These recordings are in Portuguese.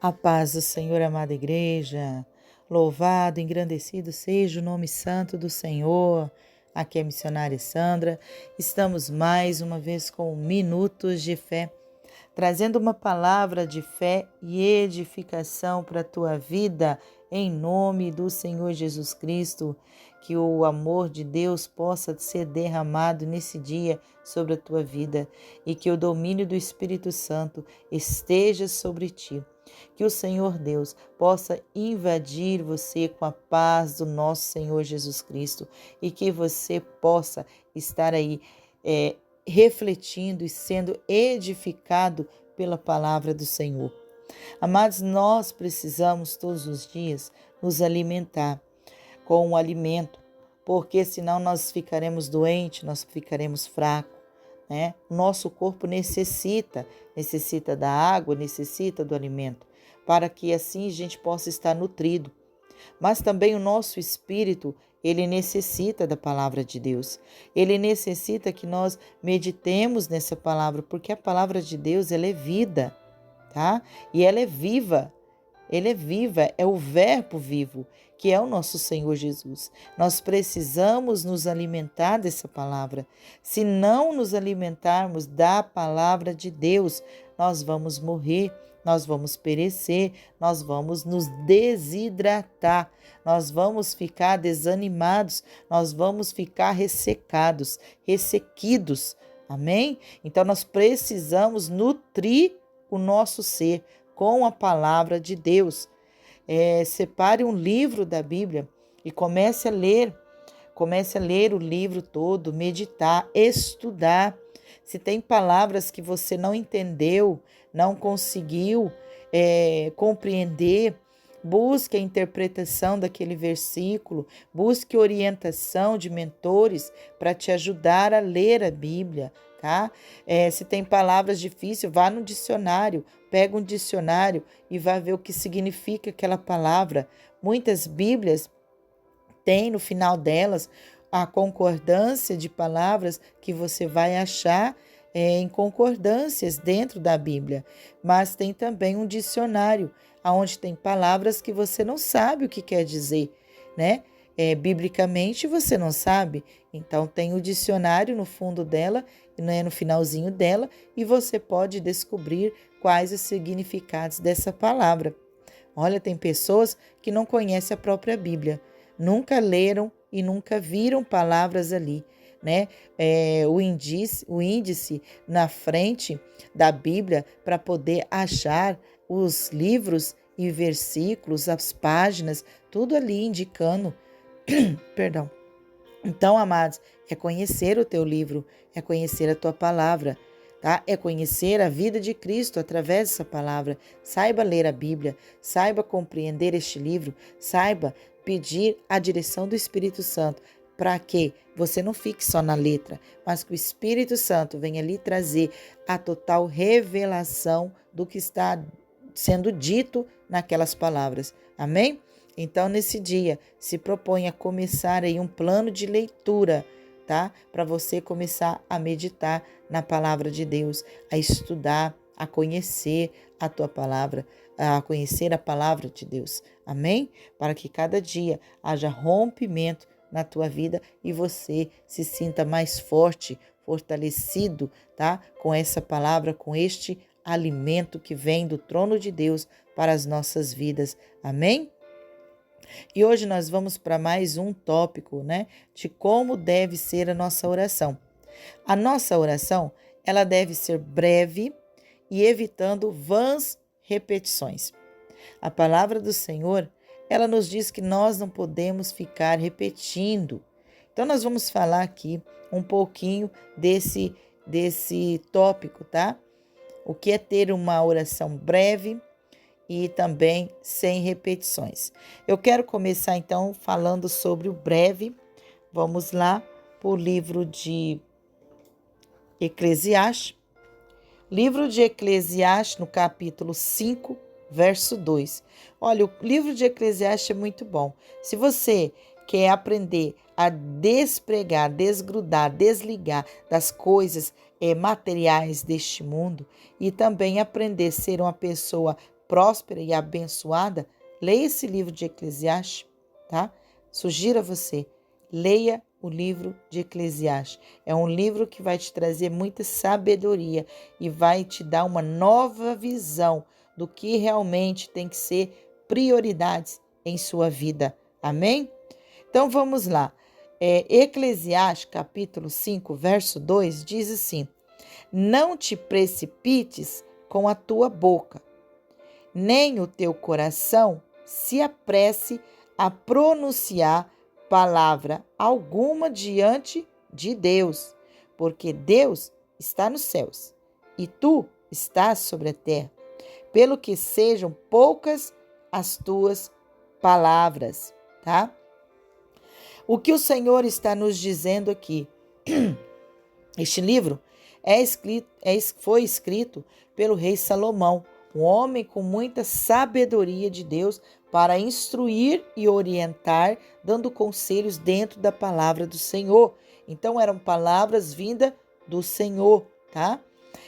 A paz do Senhor, amada igreja, louvado, engrandecido seja o nome santo do Senhor. Aqui é a missionária Sandra. Estamos mais uma vez com Minutos de Fé, trazendo uma palavra de fé e edificação para a tua vida, em nome do Senhor Jesus Cristo. Que o amor de Deus possa ser derramado nesse dia sobre a tua vida e que o domínio do Espírito Santo esteja sobre ti. Que o Senhor Deus possa invadir você com a paz do nosso Senhor Jesus Cristo e que você possa estar aí refletindo e sendo edificado pela palavra do Senhor. Amados, nós precisamos todos os dias nos alimentar com o alimento, porque senão nós ficaremos doentes, nós ficaremos fracos, né? Nosso corpo necessita da água, necessita do alimento, para que assim a gente possa estar nutrido. Mas também o nosso espírito, ele necessita da palavra de Deus. Ele necessita que nós meditemos nessa palavra, porque a palavra de Deus, ela é vida, tá? E ela é viva. Ele é viva, é o verbo vivo, que é o nosso Senhor Jesus. Nós precisamos nos alimentar dessa palavra. Se não nos alimentarmos da palavra de Deus, nós vamos morrer, nós vamos perecer, nós vamos nos desidratar, nós vamos ficar desanimados, nós vamos ficar ressecados, ressequidos. Amém? Então nós precisamos nutrir o nosso ser com a palavra de Deus. Separe um livro da Bíblia e comece a ler o livro todo, meditar, estudar. Se tem palavras que você não entendeu, não conseguiu compreender, busque a interpretação daquele versículo, busque orientação de mentores para te ajudar a ler a Bíblia, tá? Se tem palavras difíceis, vá no dicionário, pega um dicionário e vá ver o que significa aquela palavra. Muitas Bíblias têm no final delas a concordância de palavras que você vai achar em concordâncias dentro da Bíblia, mas tem também um dicionário, onde tem palavras que você não sabe o que quer dizer, né? Biblicamente você não sabe, então tem o dicionário no fundo dela, né, no finalzinho dela, e você pode descobrir quais os significados dessa palavra. Olha, tem pessoas que não conhecem a própria Bíblia, nunca leram e nunca viram palavras ali, né? O índice na frente da Bíblia para poder achar os livros e versículos, as páginas, tudo ali indicando, perdão. Então, amados, é conhecer o teu livro, é conhecer a tua palavra, tá? É conhecer a vida de Cristo através dessa palavra. Saiba ler a Bíblia, saiba compreender este livro, saiba pedir a direção do Espírito Santo para que você não fique só na letra, mas que o Espírito Santo venha lhe trazer a total revelação do que está sendo dito naquelas palavras. Amém? Então, nesse dia, se propõe a começar aí um plano de leitura, tá? Para você começar a meditar na palavra de Deus, a estudar, a conhecer a tua palavra, a conhecer a palavra de Deus. Amém? Para que cada dia haja rompimento na tua vida e você se sinta mais forte, fortalecido, tá? Com essa palavra, com este alimento que vem do trono de Deus para as nossas vidas. Amém? E hoje nós vamos para mais um tópico, né, de como deve ser a nossa oração. A nossa oração, ela deve ser breve e evitando vãs repetições. A palavra do Senhor, ela nos diz que nós não podemos ficar repetindo. Então nós vamos falar aqui um pouquinho desse tópico, tá? O que é ter uma oração breve e também sem repetições. Eu quero começar então falando sobre o breve. Vamos lá para o livro de Eclesiastes. Livro de Eclesiastes, no capítulo 5, verso 2. Olha, o livro de Eclesiastes é muito bom. Se você quer aprender a despregar, desgrudar, desligar das coisas materiais deste mundo e também aprender a ser uma pessoa próspera e abençoada, leia esse livro de Eclesiastes, tá? Sugiro a você, leia o livro de Eclesiastes. É um livro que vai te trazer muita sabedoria e vai te dar uma nova visão do que realmente tem que ser prioridades em sua vida. Amém? Então vamos lá. Eclesiastes capítulo 5, verso 2 diz assim: não te precipites com a tua boca, nem o teu coração se apresse a pronunciar palavra alguma diante de Deus, porque Deus está nos céus e tu estás sobre a terra, pelo que sejam poucas as tuas palavras, tá? O que o Senhor está nos dizendo aqui? Este livro foi escrito pelo rei Salomão, um homem com muita sabedoria de Deus para instruir e orientar, dando conselhos dentro da palavra do Senhor. Então eram palavras vindas do Senhor, tá?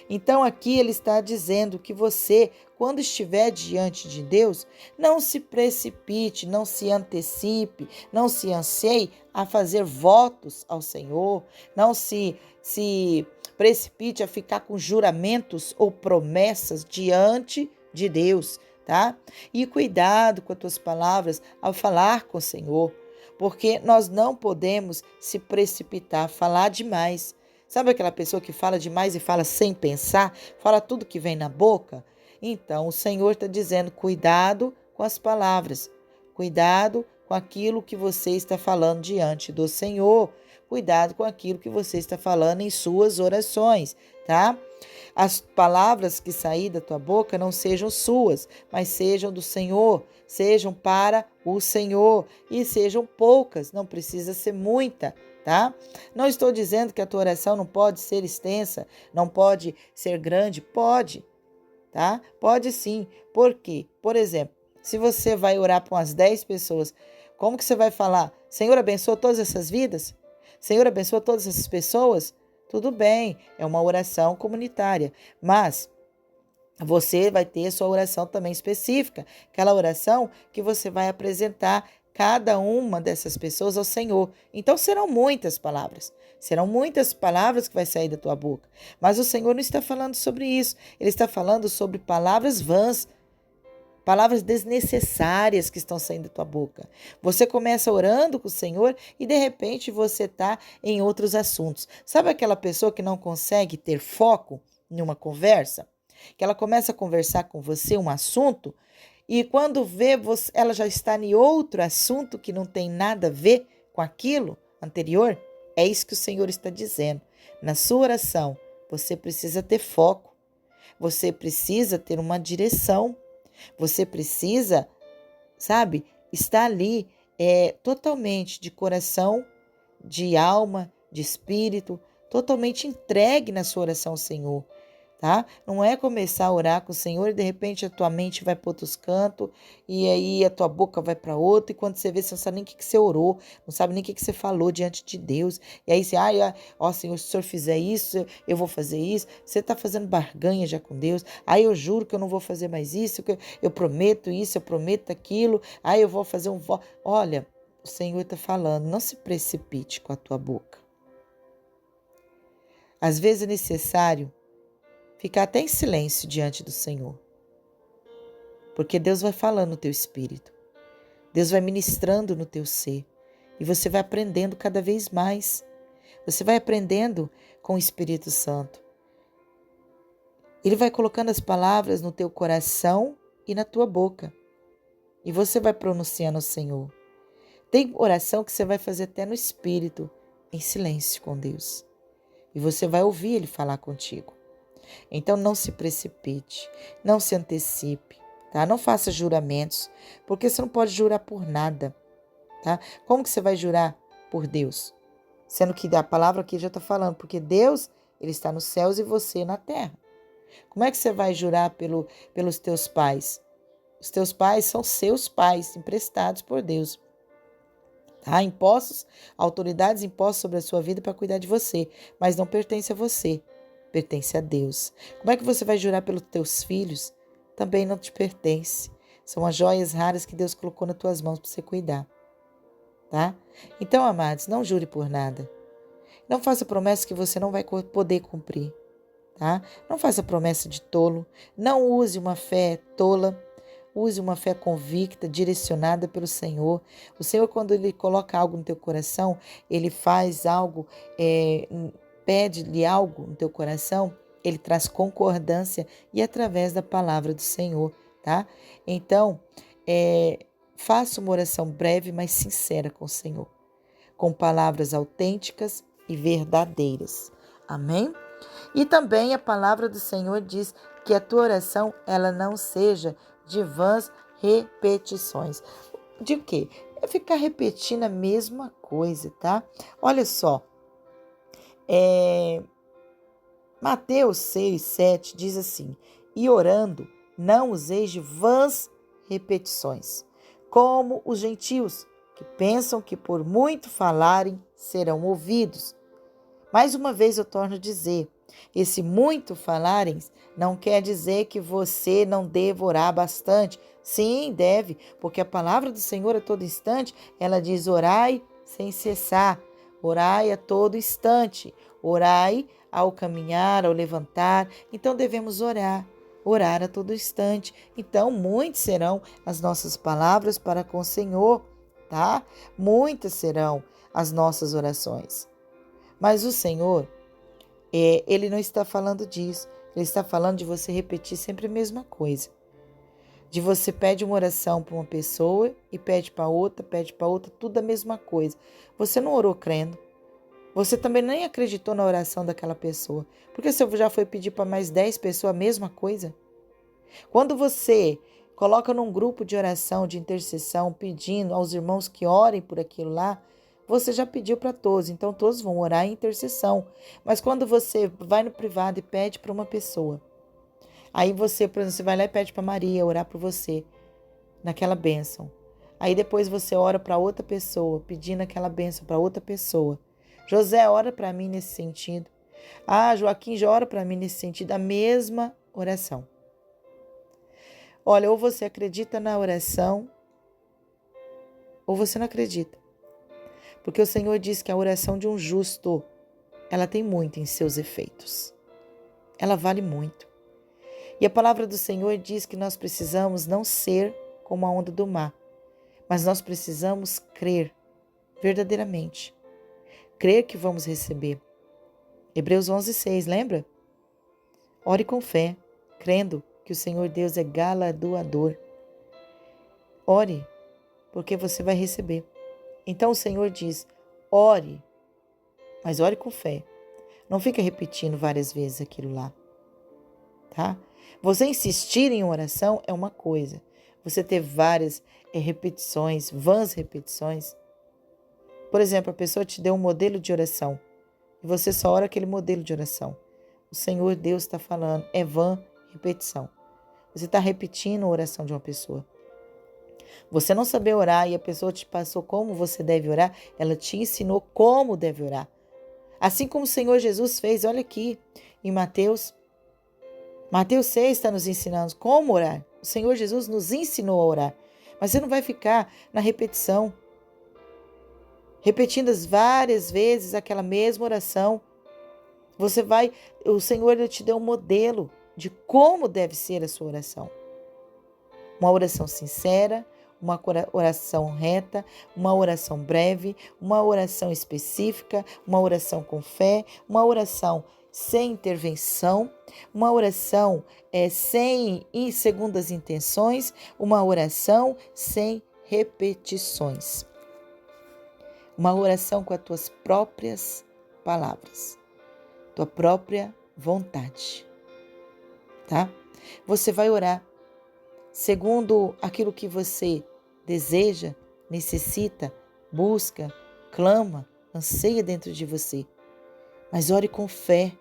Então aqui ele está dizendo que você, quando estiver diante de Deus, não se precipite, não se antecipe, não se anseie a fazer votos ao Senhor, não se precipite a ficar com juramentos ou promessas diante de Deus, tá? E cuidado com as tuas palavras ao falar com o Senhor, porque nós não podemos se precipitar, falar demais. Sabe aquela pessoa que fala demais e fala sem pensar, fala tudo que vem na boca? Então, o Senhor está dizendo, cuidado com as palavras, cuidado com aquilo que você está falando diante do Senhor, cuidado com aquilo que você está falando em suas orações, tá? As palavras que saírem da tua boca não sejam suas, mas sejam do Senhor, sejam para o Senhor e sejam poucas, não precisa ser muita, tá? Não estou dizendo que a tua oração não pode ser extensa, não pode ser grande, pode, tá? Pode sim. Por quê? Por exemplo, se você vai orar para umas 10 pessoas, como que você vai falar? Senhor, abençoa todas essas vidas? Senhor, abençoa todas essas pessoas? Tudo bem, é uma oração comunitária, mas você vai ter a sua oração também específica, aquela oração que você vai apresentar cada uma dessas pessoas ao Senhor. Então serão muitas palavras que vai sair da tua boca. Mas o Senhor não está falando sobre isso, Ele está falando sobre palavras vãs, palavras desnecessárias que estão saindo da tua boca. Você começa orando com o Senhor e de repente você está em outros assuntos. Sabe aquela pessoa que não consegue ter foco em uma conversa? Que ela começa a conversar com você um assunto e quando vê, ela já está em outro assunto que não tem nada a ver com aquilo anterior? É isso que o Senhor está dizendo. Na sua oração, você precisa ter foco. Você precisa ter uma direção. Você precisa, sabe, estar ali totalmente de coração, de alma, de espírito, totalmente entregue na sua oração ao Senhor, tá? Não é começar a orar com o Senhor e de repente a tua mente vai para outros cantos e aí a tua boca vai para outro e quando você vê, você não sabe nem o que você orou, não sabe nem o que você falou diante de Deus. E aí você, ó Senhor, se o Senhor fizer isso, eu vou fazer isso. Você está fazendo barganha já com Deus. Aí eu juro que eu não vou fazer mais isso, que eu prometo isso, eu prometo aquilo. Aí eu vou fazer um voto. Olha, o Senhor está falando, não se precipite com a tua boca. Às vezes é necessário ficar até em silêncio diante do Senhor. Porque Deus vai falando no teu espírito. Deus vai ministrando no teu ser. E você vai aprendendo cada vez mais. Você vai aprendendo com o Espírito Santo. Ele vai colocando as palavras no teu coração e na tua boca. E você vai pronunciando ao Senhor. Tem oração que você vai fazer até no espírito, em silêncio com Deus. E você vai ouvir Ele falar contigo. Então não se precipite, não se antecipe, tá? Não faça juramentos, porque você não pode jurar por nada, tá? Como que você vai jurar por Deus? Sendo que a palavra aqui já está falando, porque Deus, Ele está nos céus e você na terra. Como é que você vai jurar pelos teus pais? Os teus pais são seus pais, emprestados por Deus. Tá? Autoridades impostas sobre a sua vida para cuidar de você, mas não pertence a você. Pertence a Deus. Como é que você vai jurar pelos teus filhos? também não te pertence. São as joias raras que Deus colocou nas tuas mãos para você cuidar, tá? Então, amados, não jure por nada. Não faça promessa que você não vai poder cumprir, tá? Não faça promessa de tolo. Não use uma fé tola. Use uma fé convicta, direcionada pelo Senhor. O Senhor, quando Ele coloca algo no teu coração, Ele faz algo, pede-lhe algo no teu coração, Ele traz concordância e através da palavra do Senhor, tá? Então, faça uma oração breve, mas sincera com o Senhor, com palavras autênticas e verdadeiras. Amém? E também a palavra do Senhor diz que a tua oração, ela não seja de vãs repetições. De quê? É ficar repetindo a mesma coisa, tá? Olha só, Mateus 6:7 diz assim: e orando, não useis de vãs repetições, como os gentios, que pensam que por muito falarem serão ouvidos. Mais uma vez eu torno a dizer, esse muito falarem não quer dizer que você não deva orar bastante. Sim, deve, porque a palavra do Senhor a todo instante, ela diz orai sem cessar, orai a todo instante, orai ao caminhar, ao levantar. Então devemos orar a todo instante. Então muitas serão as nossas palavras para com o Senhor, tá? Muitas serão as nossas orações. Mas o Senhor, Ele não está falando disso. Ele está falando de você repetir sempre a mesma coisa. De você pede uma oração para uma pessoa e pede para outra, tudo a mesma coisa. Você não orou crendo. Você também nem acreditou na oração daquela pessoa. Porque você já foi pedir para mais 10 pessoas a mesma coisa? Quando você coloca num grupo de oração, de intercessão, pedindo aos irmãos que orem por aquilo lá, você já pediu para todos, então todos vão orar em intercessão. Mas quando você vai no privado e pede para uma pessoa, aí você, por exemplo, você vai lá e pede para Maria orar por você, naquela bênção. Aí depois você ora para outra pessoa, pedindo aquela bênção para outra pessoa. José, ora para mim nesse sentido. Joaquim, já ora para mim nesse sentido, a mesma oração. Olha, ou você acredita na oração, ou você não acredita. Porque o Senhor diz que a oração de um justo, ela tem muito em seus efeitos. Ela vale muito. E a palavra do Senhor diz que nós precisamos não ser como a onda do mar, mas nós precisamos crer verdadeiramente. Crer que vamos receber. Hebreus 11:6, lembra? Ore com fé, crendo que o Senhor Deus é galardoador. Ore, porque você vai receber. Então o Senhor diz, ore, mas ore com fé. Não fica repetindo várias vezes aquilo lá, tá? Você insistir em oração é uma coisa. Você ter várias repetições, vãs repetições. Por exemplo, a pessoa te deu um modelo de oração e você só ora aquele modelo de oração. O Senhor Deus está falando, é vã repetição. Você está repetindo a oração de uma pessoa. Você não saber orar e a pessoa te passou como você deve orar, ela te ensinou como deve orar. Assim como o Senhor Jesus fez, olha aqui, em Mateus 6 está nos ensinando como orar. O Senhor Jesus nos ensinou a orar. Mas você não vai ficar na repetição, repetindo várias vezes aquela mesma oração. O Senhor te deu um modelo de como deve ser a sua oração. Uma oração sincera, uma oração reta, uma oração breve, uma oração específica, uma oração com fé, uma oração sem intervenção, uma oração sem segundas intenções, uma oração sem repetições. Uma oração com as tuas próprias palavras, tua própria vontade, tá? Você vai orar segundo aquilo que você deseja, necessita, busca, clama, anseia dentro de você. Mas ore com fé,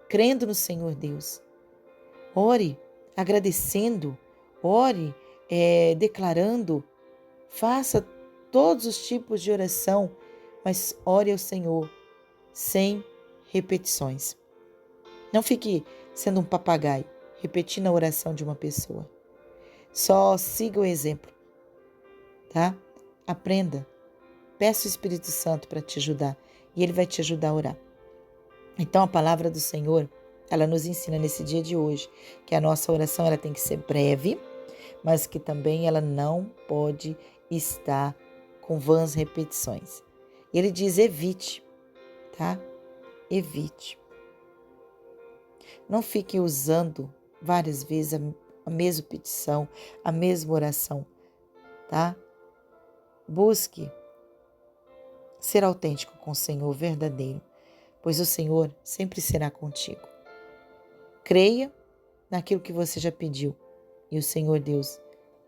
crendo no Senhor Deus. Ore agradecendo, ore declarando, faça todos os tipos de oração, mas ore ao Senhor sem repetições. Não fique sendo um papagaio, repetindo a oração de uma pessoa. Só siga o exemplo, tá? Aprenda. Peça o Espírito Santo para te ajudar e ele vai te ajudar a orar. Então a palavra do Senhor, ela nos ensina nesse dia de hoje que a nossa oração ela tem que ser breve, mas que também ela não pode estar com vãs repetições. Ele diz evite, tá? Evite. Não fique usando várias vezes a mesma petição, a mesma oração, tá? Busque ser autêntico com o Senhor, verdadeiro, pois o Senhor sempre será contigo. Creia naquilo que você já pediu e o Senhor Deus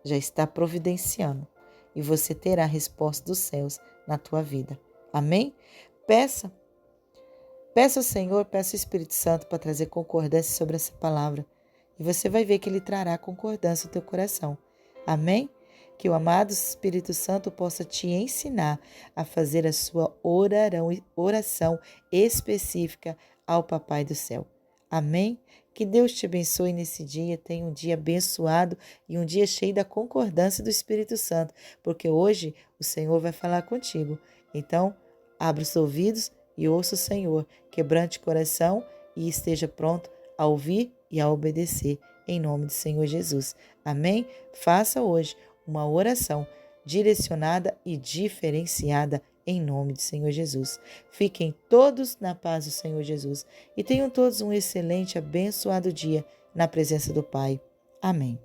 já está providenciando e você terá a resposta dos céus na tua vida. Amém? Peça ao Senhor, peça ao Espírito Santo para trazer concordância sobre essa palavra e você vai ver que Ele trará concordância ao teu coração. Amém? Que o amado Espírito Santo possa te ensinar a fazer a sua oração específica ao Papai do Céu. Amém? Que Deus te abençoe nesse dia, tenha um dia abençoado e um dia cheio da concordância do Espírito Santo, porque hoje o Senhor vai falar contigo. Então, abra os ouvidos e ouça o Senhor, quebrante o coração e esteja pronto a ouvir e a obedecer, em nome do Senhor Jesus. Amém? Faça hoje uma oração direcionada e diferenciada em nome do Senhor Jesus. Fiquem todos na paz do Senhor Jesus e tenham todos um excelente, abençoado dia na presença do Pai. Amém.